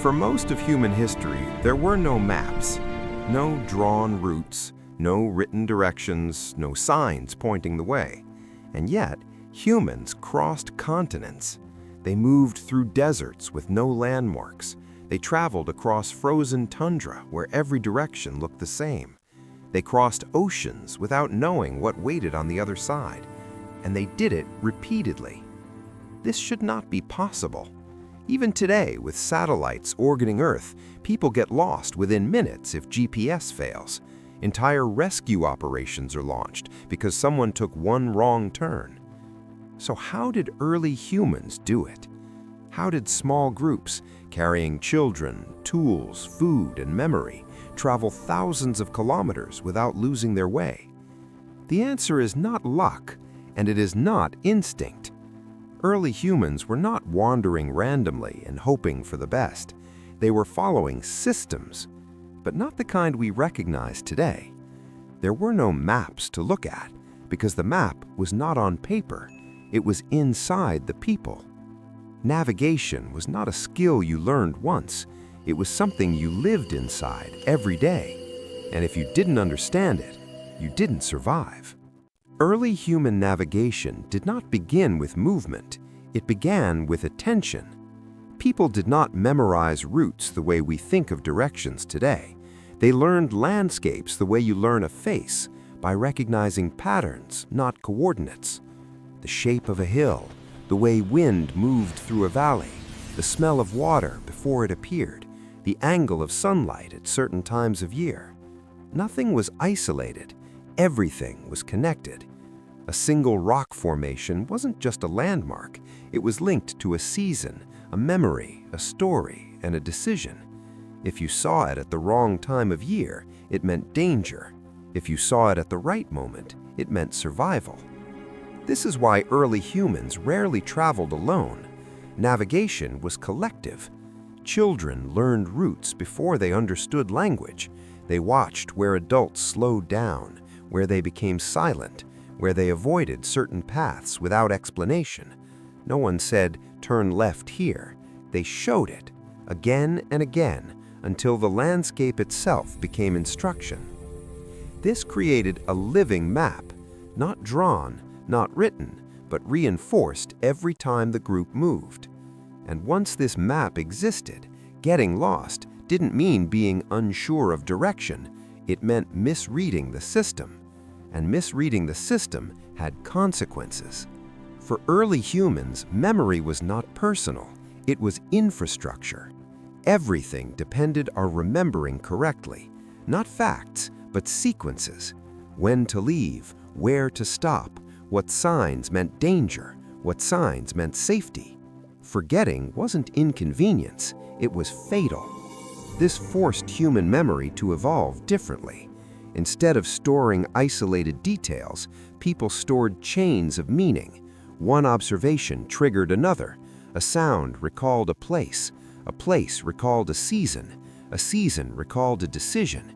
For most of human history, there were no maps, no drawn routes, no written directions, no signs pointing the way. And yet, humans crossed continents. They moved through deserts with no landmarks. They traveled across frozen tundra where every direction looked the same. They crossed oceans without knowing what waited on the other side. And they did it repeatedly. This should not be possible. Even today, with satellites orbiting Earth, people get lost within minutes if GPS fails. Entire rescue operations are launched because someone took one wrong turn. So how did early humans do it? How did small groups, carrying children, tools, food, and memory, travel thousands of kilometers without losing their way? The answer is not luck, and it is not instinct. Early humans were not wandering randomly and hoping for the best. They were following systems, but not the kind we recognize today. There were no maps to look at because the map was not on paper. It was inside the people. Navigation was not a skill you learned once. It was something you lived inside every day. And if you didn't understand it, you didn't survive. Early human navigation did not begin with movement. It began with attention. People did not memorize routes the way we think of directions today. They learned landscapes the way you learn a face, by recognizing patterns, not coordinates. The shape of a hill, the way wind moved through a valley, the smell of water before it appeared, the angle of sunlight at certain times of year. Nothing was isolated. Everything was connected. A single rock formation wasn't just a landmark. It was linked to a season, a memory, a story, and a decision. If you saw it at the wrong time of year, it meant danger. If you saw it at the right moment, it meant survival. This is why early humans rarely traveled alone. Navigation was collective. Children learned routes before they understood language. They watched where adults slowed down, where they became silent, where they avoided certain paths without explanation. No one said, "Turn left here." They showed it, again and again, until the landscape itself became instruction. This created a living map, not drawn, not written, but reinforced every time the group moved. And once this map existed, getting lost didn't mean being unsure of direction. It meant misreading the system. And misreading the system had consequences. For early humans, memory was not personal. It was infrastructure. Everything depended on remembering correctly. Not facts, but sequences. When to leave, where to stop, what signs meant danger, what signs meant safety. Forgetting wasn't inconvenience, it was fatal. This forced human memory to evolve differently. Instead of storing isolated details, people stored chains of meaning. One observation triggered another. A sound recalled a place recalled a season recalled a decision.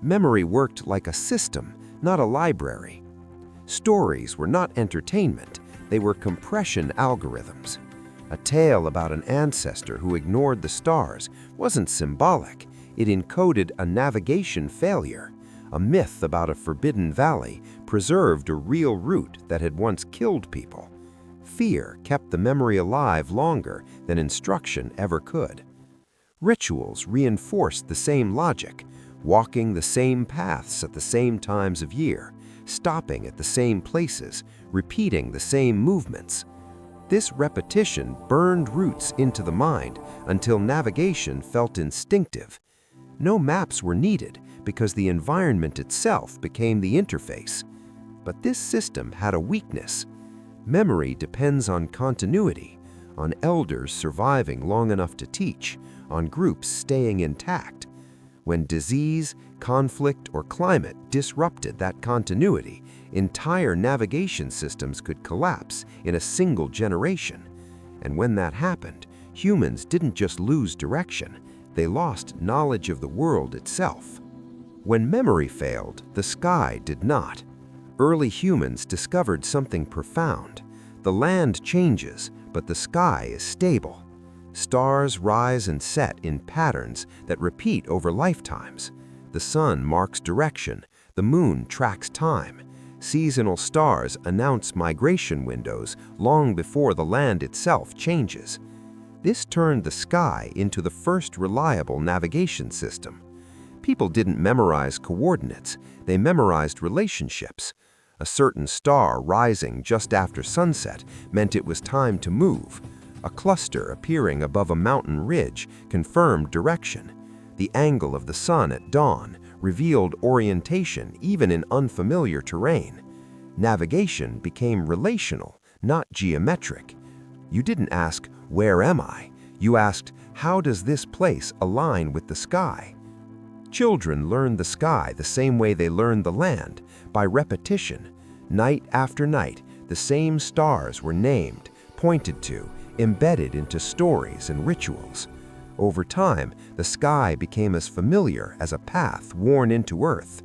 Memory worked like a system, not a library. Stories were not entertainment, they were compression algorithms. A tale about an ancestor who ignored the stars wasn't symbolic, it encoded a navigation failure. A myth about a forbidden valley preserved a real route that had once killed people. Fear kept the memory alive longer than instruction ever could. Rituals reinforced the same logic, walking the same paths at the same times of year, stopping at the same places, repeating the same movements. This repetition burned roots into the mind until navigation felt instinctive. No maps were needed because the environment itself became the interface. But this system had a weakness. Memory depends on continuity, on elders surviving long enough to teach, on groups staying intact. When disease, conflict, or climate disrupted that continuity, entire navigation systems could collapse in a single generation. And when that happened, humans didn't just lose direction, they lost knowledge of the world itself. When memory failed, the sky did not. Early humans discovered something profound. The land changes, but the sky is stable. Stars rise and set in patterns that repeat over lifetimes. The sun marks direction, the moon tracks time. Seasonal stars announce migration windows long before the land itself changes. This turned the sky into the first reliable navigation system. People didn't memorize coordinates, they memorized relationships. A certain star rising just after sunset meant it was time to move. A cluster appearing above a mountain ridge confirmed direction. The angle of the sun at dawn revealed orientation even in unfamiliar terrain. Navigation became relational, not geometric. You didn't ask, "Where am I?" You asked, "How does this place align with the sky?" Children learn the sky the same way they learn the land, by repetition. Night after night, the same stars were named, pointed to, embedded into stories and rituals. Over time, the sky became as familiar as a path worn into Earth.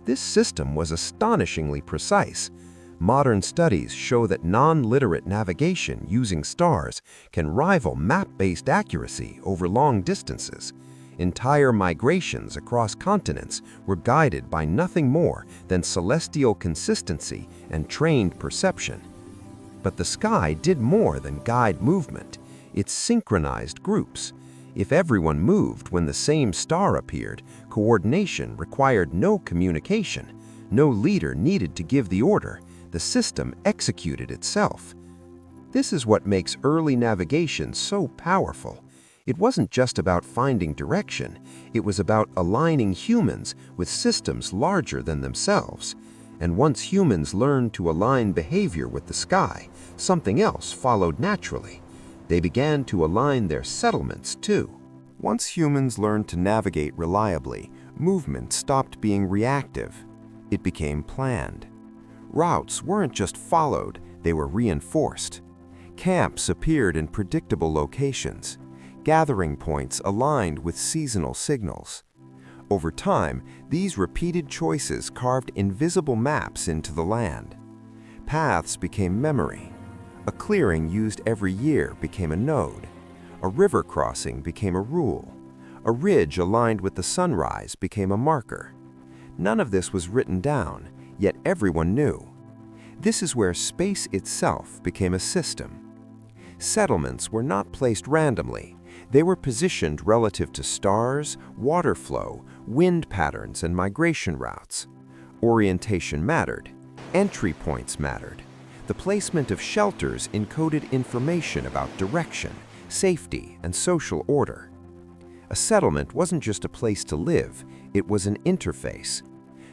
This system was astonishingly precise. Modern studies show that non-literate navigation using stars can rival map-based accuracy over long distances. Entire migrations across continents were guided by nothing more than celestial consistency and trained perception. But the sky did more than guide movement. It synchronized groups. If everyone moved when the same star appeared, coordination required no communication. No leader needed to give the order. The system executed itself. This is what makes early navigation so powerful. It wasn't just about finding direction. It was about aligning humans with systems larger than themselves. And once humans learned to align behavior with the sky, something else followed naturally. They began to align their settlements too. Once humans learned to navigate reliably, movement stopped being reactive. It became planned. Routes weren't just followed, they were reinforced. Camps appeared in predictable locations. Gathering points aligned with seasonal signals. Over time, these repeated choices carved invisible maps into the land. Paths became memory. A clearing used every year became a node. A river crossing became a rule. A ridge aligned with the sunrise became a marker. None of this was written down, yet everyone knew. This is where space itself became a system. Settlements were not placed randomly. They were positioned relative to stars, water flow, wind patterns, and migration routes. Orientation mattered. Entry points mattered. The placement of shelters encoded information about direction, safety, and social order. A settlement wasn't just a place to live, it was an interface.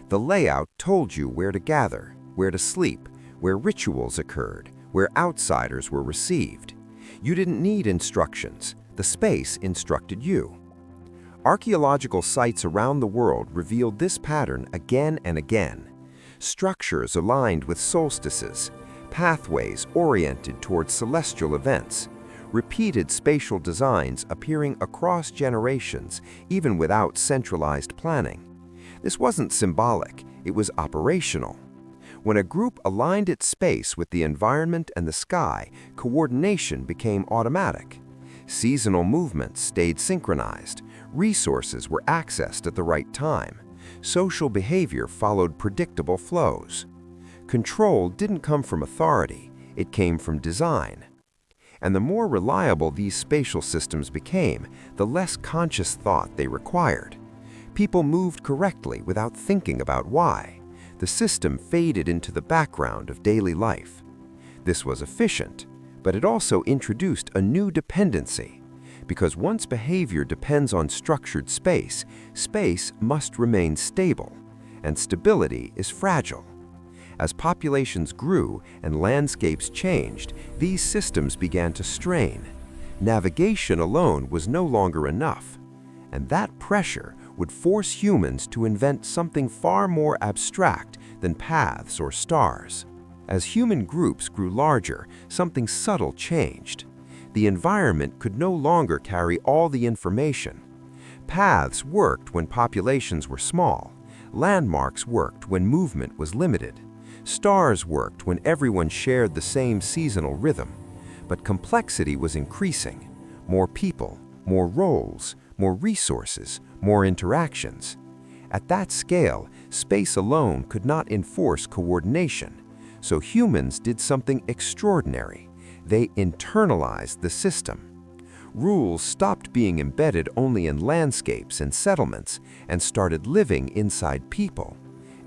The layout told you where to gather, where to sleep, where rituals occurred, where outsiders were received. You didn't need instructions. The space instructed you. Archaeological sites around the world revealed this pattern again and again. Structures aligned with solstices, pathways oriented towards celestial events, repeated spatial designs appearing across generations, even without centralized planning. This wasn't symbolic, it was operational. When a group aligned its space with the environment and the sky, coordination became automatic. Seasonal movements stayed synchronized. Resources were accessed at the right time. Social behavior followed predictable flows. Control didn't come from authority, it came from design. And the more reliable these spatial systems became, the less conscious thought they required. People moved correctly without thinking about why. The system faded into the background of daily life. This was efficient, but it also introduced a new dependency. Because once behavior depends on structured space, space must remain stable, and stability is fragile. As populations grew and landscapes changed, these systems began to strain. Navigation alone was no longer enough, and that pressure would force humans to invent something far more abstract than paths or stars. As human groups grew larger, something subtle changed. The environment could no longer carry all the information. Paths worked when populations were small. Landmarks worked when movement was limited. Stars worked when everyone shared the same seasonal rhythm. But complexity was increasing. more people, more roles, more resources, more interactions. At that scale, space alone could not enforce coordination, so humans did something extraordinary. They internalized the system. Rules stopped being embedded only in landscapes and settlements and started living inside people.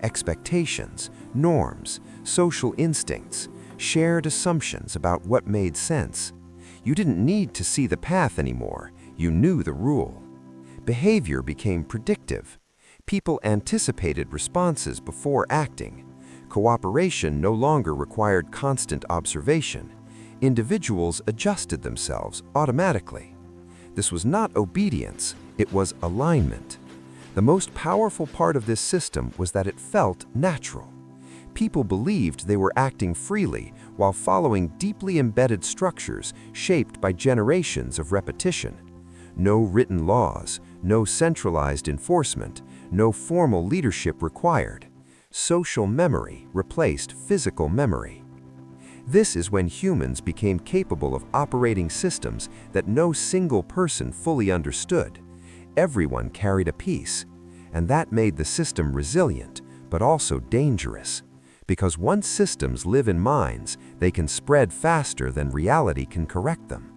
Expectations, norms, social instincts, shared assumptions about what made sense. You didn't need to see the path anymore. You knew the rule. Behavior became predictive. People anticipated responses before acting. Cooperation no longer required constant observation. Individuals adjusted themselves automatically. This was not obedience, it was alignment. The most powerful part of this system was that it felt natural. People believed they were acting freely while following deeply embedded structures shaped by generations of repetition. No written laws, no centralized enforcement, no formal leadership required. Social memory replaced physical memory. This is when humans became capable of operating systems that no single person fully understood. Everyone carried a piece, and that made the system resilient, but also dangerous. Because once systems live in minds, they can spread faster than reality can correct them.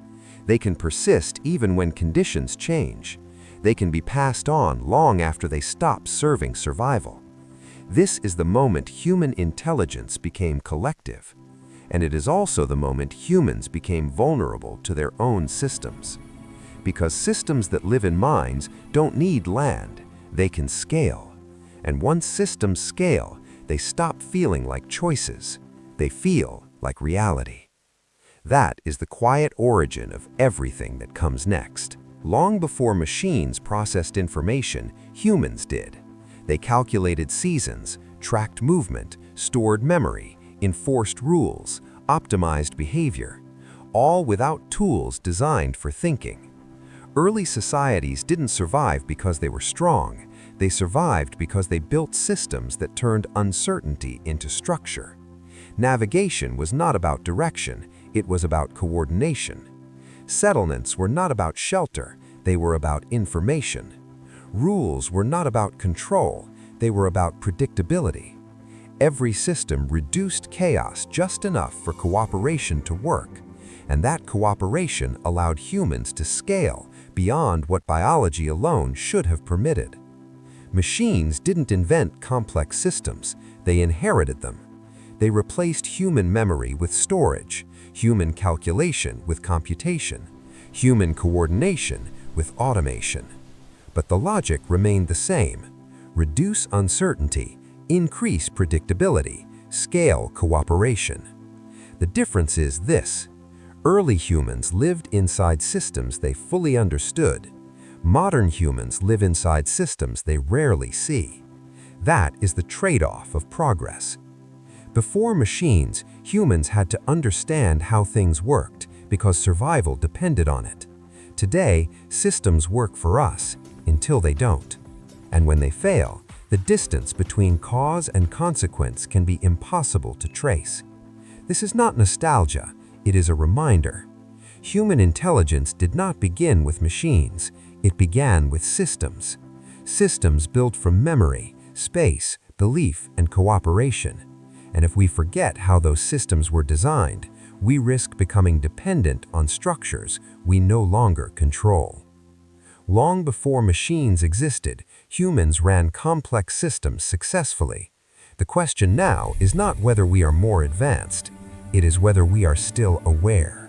They can persist even when conditions change. They can be passed on long after they stop serving survival. This is the moment human intelligence became collective. And it is also the moment humans became vulnerable to their own systems. Because systems that live in minds don't need land, they can scale. And once systems scale, they stop feeling like choices. They feel like reality. That is the quiet origin of everything that comes next. Long before machines processed information, humans did. They calculated seasons, tracked movement, stored memory, enforced rules, optimized behavior, all without tools designed for thinking. Early societies didn't survive because they were strong. They survived because they built systems that turned uncertainty into structure. Navigation was not about direction, it was about coordination. Settlements were not about shelter, they were about information. Rules were not about control, they were about predictability. Every system reduced chaos just enough for cooperation to work, and that cooperation allowed humans to scale beyond what biology alone should have permitted. Machines didn't invent complex systems, they inherited them. They replaced human memory with storage, human calculation with computation, human coordination with automation. But the logic remained the same: reduce uncertainty, increase predictability, scale cooperation. The difference is this: early humans lived inside systems they fully understood. Modern humans live inside systems they rarely see. That is the trade-off of progress. Before machines, humans had to understand how things worked because survival depended on it. Today, systems work for us until they don't. And when they fail, the distance between cause and consequence can be impossible to trace. This is not nostalgia, it is a reminder. Human intelligence did not begin with machines, it began with systems. Systems built from memory, space, belief, and cooperation. And if we forget how those systems were designed, we risk becoming dependent on structures we no longer control. Long before machines existed, humans ran complex systems successfully. The question now is not whether we are more advanced, it is whether we are still aware.